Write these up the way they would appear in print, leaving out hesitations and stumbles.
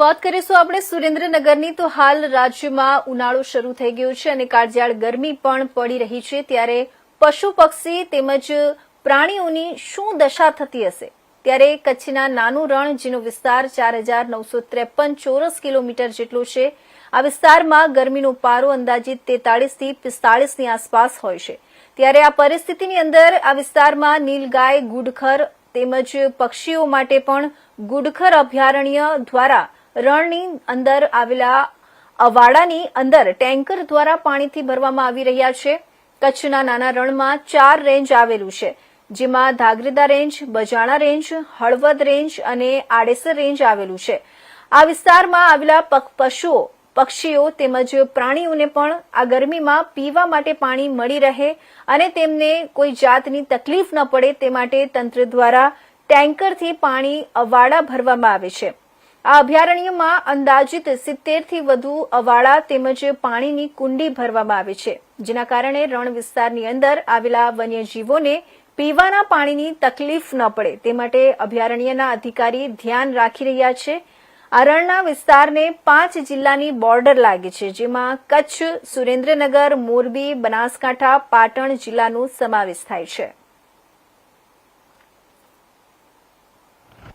વાત કરીશું આપણે સુરેન્દ્રનગરની તો હાલ રાજ્યમાં ઉનાળો શરૂ થઈ ગયો છે અને કાળઝાળ ગરમી પણ પડી રહી છે ત્યારે પશુ પક્ષી તેમજ પ્રાણીઓની શું દશા થતી હશે ત્યારે કચ્છના નાનું રણ જેનો વિસ્તાર 4953 ચોરસ કિલોમીટર જેટલો છે આ વિસ્તારમાં ગરમીનો પારો અંદાજિત 43 થી 45 ની આસપાસ હોય છે ત્યારે આ પરિસ્થિતિની અંદર આ વિસ્તારમાં નીલગાય ગુડખર તેમજ પક્ષીઓ માટે પણ ગુડખર અભયારણ્ય દ્વારા રણની અંદર આવેલા અવાડાની અંદર ટેન્કર દ્વારા પાણીથી ભરવામાં આવી રહ્યા છે। કચ્છના નાના રણમાં 4 રેન્જ આવેલું છે જેમાં ધાગ્રેદા રેન્જ, બજાણા રેન્જ, હળવદ રેન્જ અને આડેસર રેન્જ આવેલું છે। આ વિસ્તારમાં આવેલા પશુઓ, પક્ષીઓ તેમજ પ્રાણીઓને પણ આ ગરમીમાં પીવા માટે પાણી મળી રહે અને તેમને કોઈ જાતની તકલીફ ન પડે તે માટે તંત્ર દ્વારા ટેન્કરથી પાણી અવાડા ભરવામાં આવે છે। આ અભયારણ્યમાં અંદાજિત 70 થી વધુ અવાડા તેમજ પાણીની કુંડી ભરવામાં આવે છે જેના કારણે રણ વિસ્તારની અંદર આવેલા વન્યજીવોને પીવાના પાણીની તકલીફ ન પડે તે માટે અભયારણ્યના અધિકારી ધ્યાન રાખી રહ્યા છે। આ રણના વિસ્તારને 5 જિલ્લાની બોર્ડર લાગે છે જેમાં કચ્છ, સુરેન્દ્રનગર, મોરબી, બનાસકાંઠા, પાટણ જિલ્લાનો સમાવેશ થાય છે।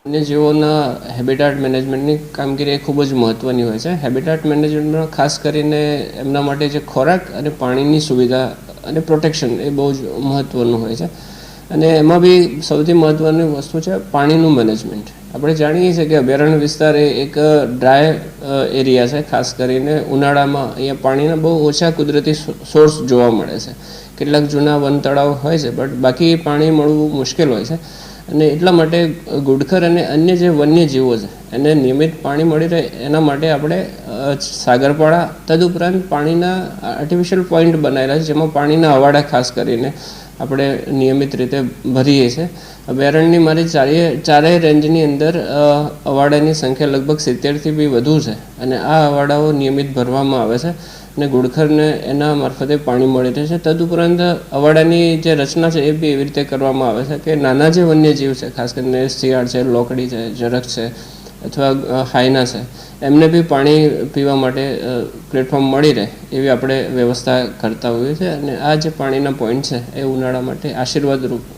વન્યજીવોના હેબિટાટ મેનેજમેન્ટની કામગીરી ખૂબ જ મહત્ત્વની હોય છે। હેબિટાટ મેનેજમેન્ટમાં ખાસ કરીને એમના માટે જે ખોરાક અને પાણીની સુવિધા અને પ્રોટેક્શન એ બહુ જ મહત્ત્વનું હોય છે અને એમાં બી સૌથી મહત્ત્વની વસ્તુ છે પાણીનું મેનેજમેન્ટ। આપણે જાણીએ છીએ કે અભયારણ્ય વિસ્તાર એ એક ડ્રાય એરિયા છે। ખાસ કરીને ઉનાળામાં અહીંયા પાણીના બહુ ઓછા કુદરતી સોર્સ જોવા મળે છે। કેટલાક જૂના વન તળાવ હોય છે બટ બાકી પાણી મળવું મુશ્કેલ હોય છે અને એટલા માટે ગુડખર અને અન્ય જે વન્યજીવો છે એને નિયમિત પાણી મળી રહે એના માટે આપણે સાગરપાડા તદુપરાંત પાણીના આર્ટિફિશિયલ પોઈન્ટ બનાવેલા છે જેમાં પાણીના અવાડા ખાસ કરીને આપણે નિયમિત રીતે ભરીએ છીએ। અભયારણ્યની મારી ચારેય રેન્જની અંદર અવાડાની સંખ્યા લગભગ 70 થી બી વધુ છે અને આ અવાડાઓ નિયમિત ભરવામાં આવે છે અને ગુડખરને એના મારફતે પાણી મળી રહે છે। તદુપરાંત અવાડાની જે રચના છે એ બી એવી રીતે કરવામાં આવે છે કે નાના જે વન્યજીવ છે ખાસ કરીને શિયાળ છે, લોકડી છે, ઝરખ છે અથવા હાયના છે એમને બી પાણી પીવા માટે પ્લેટફોર્મ મળી રહે એવી આપણે વ્યવસ્થા કરતા હોઈએ છીએ અને આ જે પાણીના પોઈન્ટ છે એ ઉનાળા માટે આશીર્વાદરૂપ